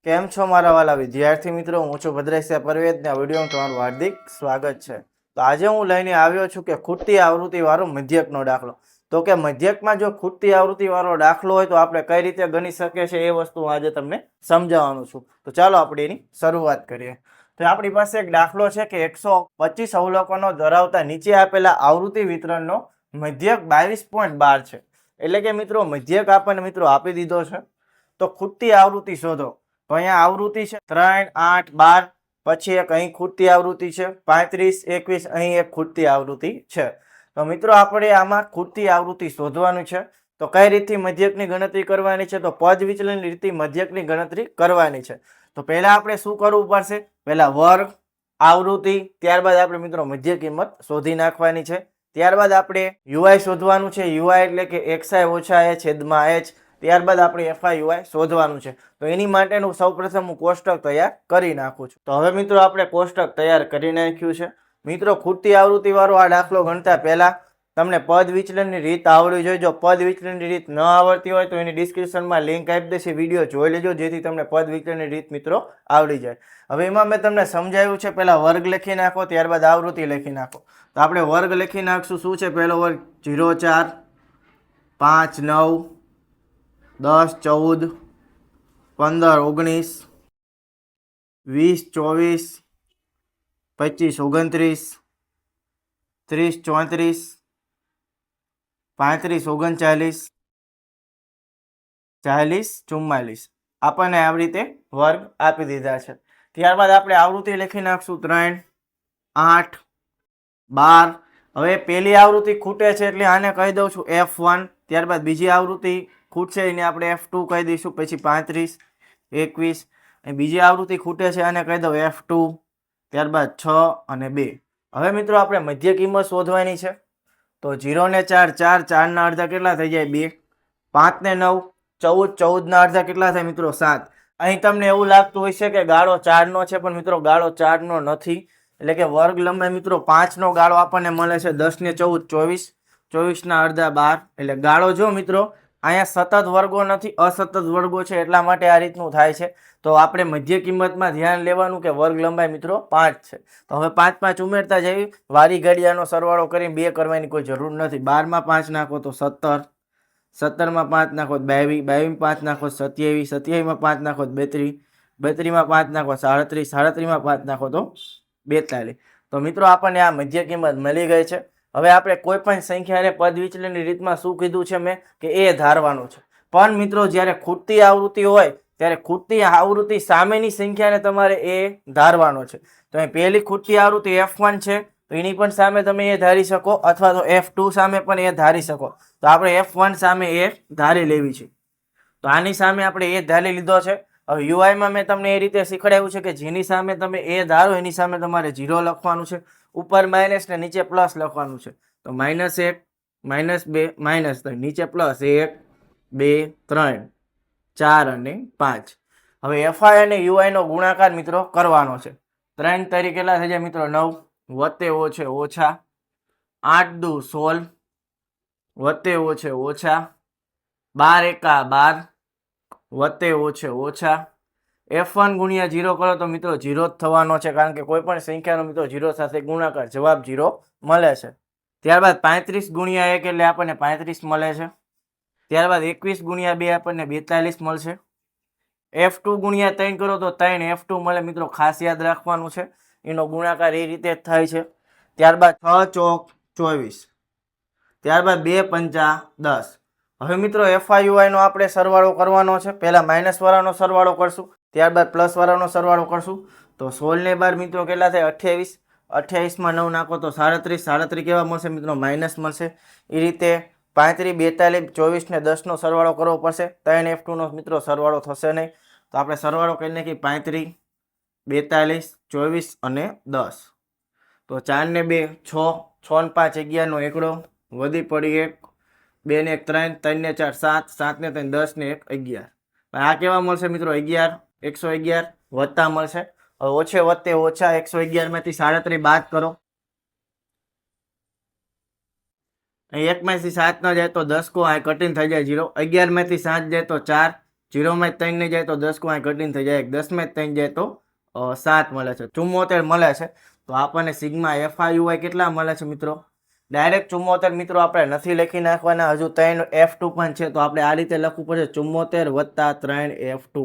કેમ છો મારા વાલા વિદ્યાર્થી મિત્રો? હું છું ભદ્રેશ પરવેદ ને આ વિડીયોમાં તમારું હાર્દિક સ્વાગત છે. તો આજે હું લઈને આવ્યો છું કે ખૂટતી આવૃત્તિ વાળો મધ્યકનો દાખલો. તો કે મધ્યકમાં જો ખૂટતી આવૃત્તિ વાળો દાખલો હોય તો આપણે કઈ રીતે ગણી શકીએ છીએ એ વસ્તુ હું આજે તમને સમજાવવાનું છું. તો ચાલો આપણે એની શરૂઆત કરીએ. તો આપણી પાસે એક દાખલો છે કે 125 અવલોકનો ધરાવતા નીચે આપેલા આવૃત્તિ વિતરણનો મધ્યક 22.12 છે. એટલે કે મિત્રો મધ્યક આપણને મિત્રો આપી દીધો છે. તો ખૂટતી આવૃત્તિ શોધો. તો અહીંયા આવૃત્તિ છે 3, 8, 12, પછી એક અહીં ખૂટતી આવૃત્તિ છે 35, 21, અહીં એક ખૂટતી આવૃત્તિ છે. તો મિત્રો આપણે આમાં ખૂટતી આવૃત્તિ શોધવાનું છે. તો કઈ રીતથી મધ્યકની ગણતરી કરવાની છે? તો પદ વિચલનની રીતથી મધ્યકની ગણતરી કરવાની છે. તો પહેલા આપણે શું કરવું પડશે? પહેલા વર્ગ, આવૃત્તિ, ત્યારબાદ આપણે મિત્રો મધ્ય કિંમત શોધી નાખવાની છે. ત્યારબાદ આપણે યુઆઈ શોધવાનું છે. યુઆઈ એટલે કે xi ઓછા h છેદમાં h. ત્યારબાદ આપણે FI UI શોધવાનું છે. તો એની માટેનું સૌપ્રથમ હું કોષ્ટક તૈયાર કરી નાખું છું. તો હવે મિત્રો આપણે કોષ્ટક તૈયાર કરી નાખ્યું છે. મિત્રો ખૂટતી આવૃત્તિ વાળો આ દાખલો ગણતા પહેલા તમને પદ વિચલનની રીત આવડવી જોઈએ. જો પદ વિચલનની રીત ન આવડતી હોય તો એની ડિસ્ક્રિપ્શનમાં લિંક આપી દઈશ, વિડીયો જોઈ લેજો જેથી તમને પદ વિચલનની રીત મિત્રો આવડી જાય. હવે એમાં મેં તમને સમજાવ્યું છે, પહેલા વર્ગ લખી નાખો, ત્યારબાદ આવૃત્તિ લખી નાખો. તો આપણે વર્ગ લખી નાખશું. શું છે પહેલો વર્ગ? 0, 4, 5, 9, 10, 14, 15, 19, 20, 24, 25, 29, 30, 34, 35, 39, 40, 44. આપણને આવી રીતે વર્ગ આપી દીધા છે. ત્યારબાદ આપણે આવૃત્તિ લખી નાખશું 3, 8, 12. હવે પહેલી આવૃત્તિ ખૂટે છે એટલે આને કહી દઉં છું F1. ત્યારબાદ બીજી આવૃત્તિ ખૂટશે એને આપણે F2 કહી દઈશું. પછી 35, 21. બીજી આવૃત્તિ ખૂટે છે આને કહી દઉં F2. ત્યારબાદ 6 અને 2. હવે મિત્રો આપણે મધ્ય કિંમત શોધવાની છે. તો 0 ને 4, 4, 4 ના અડધા કેટલા થઈ જાય? 2. 5 ને 9, 14, 14 ના અડધા કેટલા થાય મિત્રો? 7. અહીં તમને એવું લાગતું હોય છે કે ગાળો 4 નો છે, પણ મિત્રો ગાળો 4 નો નથી. એટલે કે વર્ગ લંબાઈ મિત્રો 5 નો ગાળો આપણને મળે છે. 10 ને 14, 24, 24 ના અડધા 12. એટલે ગાળો જો મિત્રો અહીંયા સતત વર્ગો નથી, અસતત વર્ગો છે, એટલા માટે આ રીતનું થાય છે. તો આપણે મધ્ય કિંમતમાં ધ્યાન લેવાનું કે વર્ગ લંબાઈ મિત્રો 5 છે. તો હવે 5 5 ઉમેરતા જઈએ. વારી ઘડિયાનો સરવાળો કરીને 2 કરવાની કોઈ જરૂર નથી. 12 માં 5 નાખો તો 17, 17 માં 5 નાખો તો 22, 22 માં 5 નાખો તો 27, 27 માં 5 નાખો તો 32, 32 માં 5 નાખો તો 37, 37 માં 5 નાખો તો 42. તો મિત્રો આપણને આ મધ્ય કિંમત મળી ગઈ છે. હવે આપણે કોઈ પણ સંખ્યાને પદ વિચલનની રીતમાં શું કીધું છે મેં કે એ ધારવાનું છે. પણ મિત્રો જ્યારે ખૂટતી આવૃત્તિ હોય ત્યારે ખૂટતી આવૃત્તિ સામેની સંખ્યાને તમારે એ ધારવાનો છે. તો અહીં પહેલી ખૂટતી આવૃત્તિ F1 છે, તો એની પણ સામે તમે એ ધારી શકો, અથવા તો F2 સામે પણ એ ધારી શકો. તો આપણે F1 સામે એ ધારી લેવી છે. તો આની સામે આપણે એ ધારી લીધો છે. હવે યુઆઈમાં મેં તમને એ રીતે શીખવાડ્યું છે કે જેની સામે તમે એ ધારો એની સામે તમારે 0 લખવાનું છે. ઉપર માઇનસ ને નીચે પ્લસ લખવાનું છે. તો -1, -2, -3, નીચે પ્લસ 1, 2, 3, 4 અને 5. હવે FI અને UI નો ગુણાકાર મિત્રો કરવાનો છે. 3 તરી કેટલા થઈ જાય મિત્રો? 9, વત્તે ઓછે ઓછા 8 દુ 16, વત્તે ઓછે ઓછા 12 એકા 12, વત્તે ઓછે ઓછા. F1 ગુણ્યા 0 કરો તો મિત્રો 0 જ થવાનો છે, કારણ કે કોઈ પણ સંખ્યાનો મિત્રો 0 સાથે ગુણાકાર જવાબ 0 મળે છે. ત્યારબાદ 35 ગુણ્યા 1 એટલે આપણને 35 મળે છે. ત્યારબાદ 21 ગુણ્યા 2 આપણને 42 મળશે. F2 ગુણ્યા 3 કરો તો 3 F2 મળે મિત્રો, ખાસ યાદ રાખવાનું છે. એનો ગુણાકાર એ રીતે જ થાય છે. ત્યારબાદ 6 ચોક 24. ત્યારબાદ 2 પંચા 10. હવે મિત્રો FI UI નો આપણે સરવાળો કરવાનો છે. પહેલા માઇનસ વાળાનો સરવાળો કરશું, ત્યારબાદ પ્લસ વાળાનો સરવાળો કરશું. તો 16 ને 12 મિત્રો કેટલા થાય? 28. 28 માં 9 નાખો તો 37. 37 કેવા મળશે મિત્રો? માઇનસ મળશે. એ રીતે 35, 42, 24 ને 10 નો સરવાળો કરવો પડશે. 3 F2 નો મિત્રો સરવાળો થશે નહીં. તો આપણે સરવાળો કરી નાખીએ 35, 42, 24 અને 10. તો 4 ને 2 6, 6 ને 5 11 નો એકડો, વધી પડી 1, 2 ને 1 3, 3 ને 4 7, 7 ને 3 10 ને 1 11. આ કેવા મળશે મિત્રો? 11, 111 વત્તા મળશે. હવે ઓછે વત્તે ઓછા 111 માંથી 37 બાદ કરો. અહીં 1 માંથી 7 ન જાય તો 10 કો, આ કટિંગ થઈ જાય 0. 11 માંથી 7 જાય તો 4, 0 માં 3 નહીં જાય તો 10 કોઈ ઘટીને થઈ જાય 10 માં 3 જાય તો 7 મળે છે, 74 મળે છે. તો આપણને સિગ્મા FIUI કેટલા મળે છે મિત્રો? ડાયરેક્ટ 74 મિત્રો આપણે નથી લખી નાખવાના, હજુ 3 F2 પણ છે, તો આપણે આ રીતે લખવું પડશે 74 + 3 F2.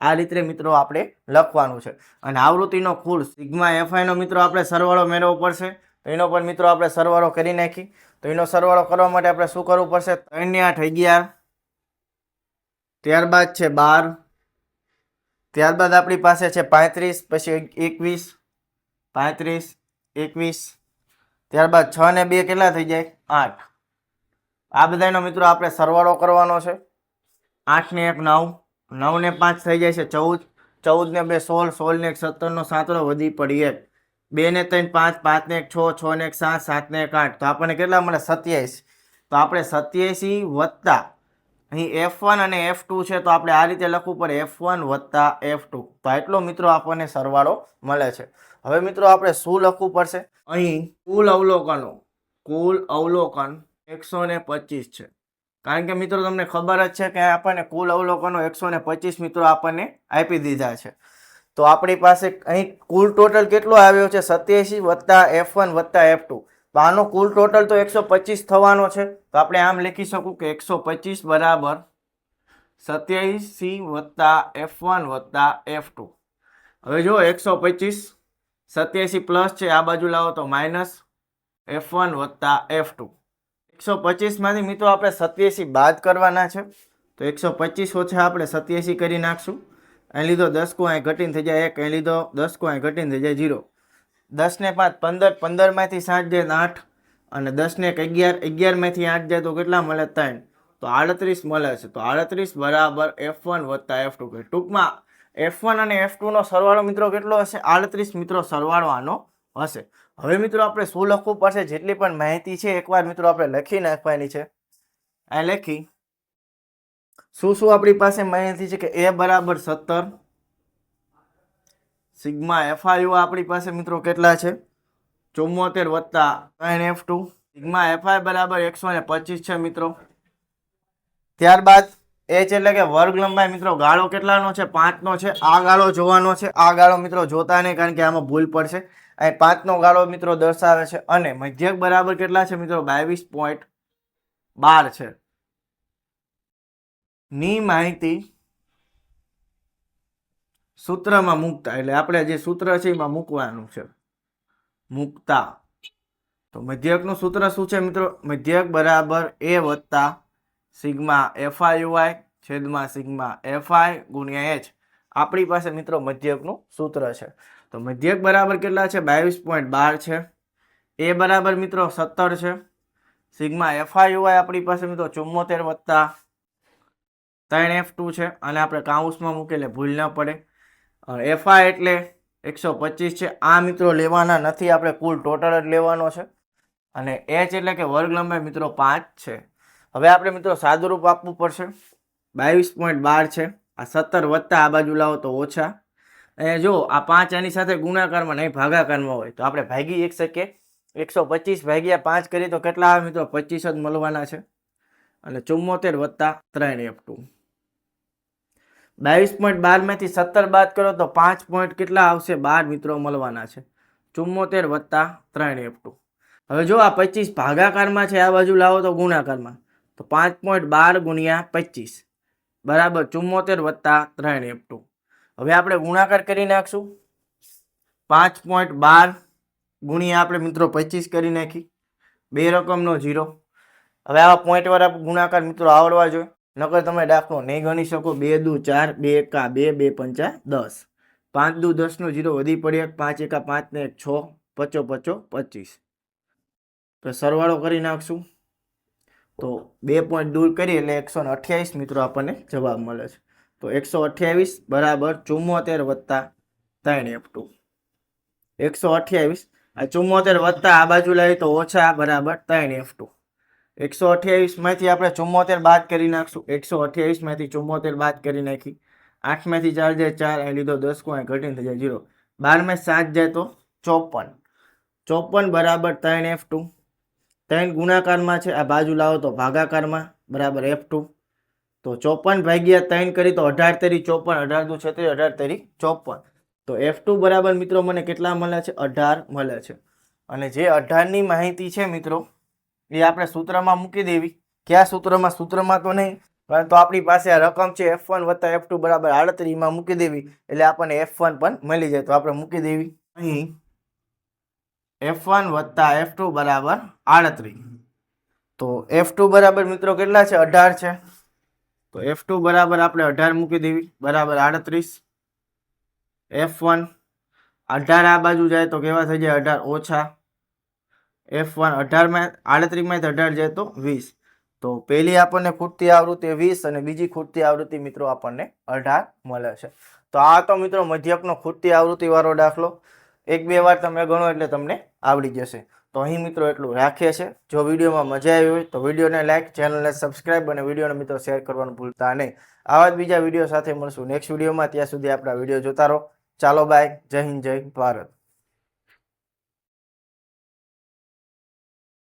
આ રીતે મિત્રો આપણે લખવાનું છે. અને આવૃત્તિનો કુલ સિગ્મા FI નો મિત્રો આપણે સરવાળો મેળવવો પડશે. તો એનો પણ મિત્રો આપણે સરવાળો કરી નાખી. તો એનો સરવાળો કરવા માટે આપણે શું કરવું પડશે? 3 ને 8 11, ત્યારબાદ છે 12, ત્યારબાદ આપણી પાસે છે 35, પછી 21, 35, 21, ત્યારબાદ 6 ને 2 કેટલા થઈ જાય? 8. આ બધાનો મિત્રો આપણે સરવાળો કરવાનો છે. 8 ને 1 9, 9 ને 5 થઈ જાય છે 14, 14 ને 2 16, 16 ને 1 17 નો 7 વધી પડી 1, 2 ને 3 5, 5 ને 1 6, 6 ને 1 7, 7 ને 1 8. તો આપણને કેટલા મળે? 27. તો આપણે 87 વત્તા અહીં F1 અને F2 છે, તો આપણે આ રીતે લખવું પડે F1 વત્તા F2. તો એટલો મિત્રો આપણને સરવાળો મળે છે. હવે મિત્રો આપણે શું લખવું પડશે? અહીં કુલ અવલોકન 125 છે. કારણ કે મિત્રો તમને ખબર જ છે કે આપણને કુલ અવલોકનો 125 મિત્રો આપણને આપી દીધા છે. તો આપણી પાસે અહીં કુલ ટોટલ કેટલો આવ્યો છે? 87 વત્તા F1 વત્તા F2. તો આનો કુલ ટોટલ તો 125 થવાનો છે. તો આપણે આમ લખી શકું કે 125 બરાબર 87 વત્તા F1 વત્તા F2. હવે જો 125 87 પ્લસ છે, આ બાજુ લાવો તો માઇનસ F1 વત્તા F2. 125 માંથી મિત્રો આપણે 87 બાદ કરવાના છે. તો 125 ઓછા આપણે 87 કરી નાખશું. અહીં લીધો 10 કો અહીં ઘટીને થઈ જાય 1, અહીં લીધો 10 કો અહીં ઘટીને થઈ જાય 0. 10 ને 5 15, 15 માંથી 7 જાય 8, અને 10 ને 1 11, 11 માંથી 8 જાય તો કેટલા મળે? 3. તો 38 મળે છે. તો 38 બરાબર F1 વત્તા F2. ટૂંકમાં F1 અને F2 નો સરવાળો મિત્રો કેટલો હશે? 38 મિત્રો સરવાળો આનો હશે. હવે મિત્રો આપણે શું લખવું પડશે? જેટલી પણ માહિતી છે એકવાર મિત્રો આપણે લખી નાખવાની છે. આ લખી શું આપણી પાસે માહિતી છે કે A બરાબર 17, સિગ્મા FIU આપણી પાસે મિત્રો કેટલા છે? 74 વત્તા 3 F2. સિગ્મા FI બરાબર 125 છે મિત્રો. ત્યારબાદ H એટલે કે વર્ગ લંબાઈ મિત્રો ગાળો કેટલાનો છે? 5 નો છે. આ ગાળો જોવાનો છે. આ ગાળો મિત્રો જોતા નહીં, કારણ કે આમાં ભૂલ પડશે. અહીં 5 નો ગાળો મિત્રો દર્શાવે છે. અને મધ્યક બરાબર કેટલા છે મિત્રો? 22.12 છે. ની માહિતી સૂત્રમાં મૂકતા, એટલે આપણે જે સૂત્ર છે એમાં મૂકવાનું છે. મૂકતા તો મધ્યકનું સૂત્ર શું છે મિત્રો? મધ્યક બરાબર A વત્તા સિગ્મા FIUI છેદમાં સિગ્મા FI ગુણ્યા H. આપણી પાસે મિત્રો મધ્યકનું સૂત્ર છે. તો મધ્યક બરાબર કેટલા છે? 22.12 છે. A બરાબર મિત્રો 17 છે. સિગ્મા FIUI આપણી પાસે મિત્રો 74 વત્તા 3 F2 છે. અને આપણે કાઉન્સમાં મૂકીએ એટલે ભૂલ ન પડે. FI એટલે 125 છે. આ મિત્રો લેવાના નથી, આપણે કુલ ટોટલ જ લેવાનો છે. અને H એટલે કે વર્ગ લંબાઈ મિત્રો 5 છે. હવે આપણે મિત્રો સાદુરૂપ આપવું પડશે. 22.12 છે. આ 17 વત્તા આ બાજુ લાવો તો ઓછા. અને જો આ 5 આની સાથે ગુણાકારમાં નહીં ભાગાકારમાં હોય તો આપણે ભાગી એક શકીએ. 125 ભાગ્યા 5 કરીએ તો કેટલા આવે મિત્રો? 25 જ મળવાના છે. અને 74 વત્તા 3 F2. 22.12 માંથી 17 બાદ કરો તો 5 પોઈન્ટ કેટલા આવશે? 12 મિત્રો મળવાના છે. 74 વત્તા 3 F2. હવે જો આ 25 ભાગાકારમાં છે, આ બાજુ લાવો તો ગુણાકારમાં, તો 5.12 ગુણ્યા 25 બરાબર 74 વત્તા 3 F2. હવે આપણે ગુણાકાર કરી નાખશું. 5.12 ગુણ્યા આપણે મિત્રો 25 કરી નાખી. બે રકમનો 0. હવે આવા પોઈન્ટ વાળા ગુણાકાર મિત્રો આવડવા જોઈએ, નકર તમે દાખલો નહીં ગણી શકો. 2 દુ 4, 2 એકા 2, 2 પંચા 10, 5 દુ 10 નો 0 વધી પડે 5 એકા 5 ને 1 6, 5 5 25. તો સરવાળો કરી નાખશું તો 2 પોઈન્ટ દૂર કરી એટલે 128 મિત્રો આપણને જવાબ મળે છે. તો 128 બરાબર 74 વત્તા 3 F2. 128 આ 74 વત્તા આ બાજુ લાવી તો ઓછા બરાબર 3 F2. 128 માંથી આપણે 74 બાદ કરી નાખશું. 128 માંથી 74 બાદ કરી નાખી. 8 માંથી 4 જાય 4, અહીં લીધો 10 કોઈ ઘટીને થઈ જાય 0. 12 માં 7 જાય તો 54. 54 બરાબર 3 F2. 3 ગુણાકારમાં છે, આ બાજુ લાવો તો ભાગાકારમાં બરાબર F2. તો 54 ભાગ્યા 3 કરી તો 18 તેરી 54, 18 દુ 36, 18 તેરી 54. તો F2 બરાબર મિત્રો મને કેટલા મળે છે? 18 મળે છે. અને જે 18 ની માહિતી છે મિત્રો એ આપણે સૂત્રમાં મૂકી દેવી. કયા સૂત્રમાં? સૂત્રમાં તો નહીં, પરંતુ આપણી પાસે આ રકમ છે F1 વત્તા F2 બરાબર 38 માં મૂકી દેવી એટલે આપણને F1 પણ મળી જાય. તો આપણે મૂકી દેવી અહીં F1 વત્તા F2 બરાબર 38. તો F2 બરાબર મિત્રો કેટલા છે? 18 છે. તો F2 બરાબર આપણે 18 મૂકી દેવી બરાબર 38. F1 18 આ બાજુ જાય તો કેવા થઈ જાય? 18 ઓછા. F1 18 માં 38 માંથી 18 જાય તો 20. તો પહેલી આપણને ખૂટતી આવૃત્તિ 20 અને બીજી ખૂટતી આવૃત્તિ મિત્રો આપણને 18 મળે છે. તો આ તો મિત્રો મધ્યકનો ખૂટતી આવૃત્તિ વાળો દાખલો. એક બે વાર તમે ગણો એટલે તમને આવડી જશે. તો અહીં મિત્રો એટલું રાખીએ છીએ. જો વિડીયોમાં મજા આવી હોય તો વિડીયોને લાઈક, ચેનલને સબસ્ક્રાઈબ અને વિડીયોને મિત્રો શેર કરવાનું ભૂલતા નહીં. આવા જ બીજા વિડીયો સાથે મળશું નેક્સ્ટ વિડીયોમાં. ત્યાં સુધી આપણા વિડીયો જોતા રહો. ચાલો બાય. જય હિન્દ, જય ભારત.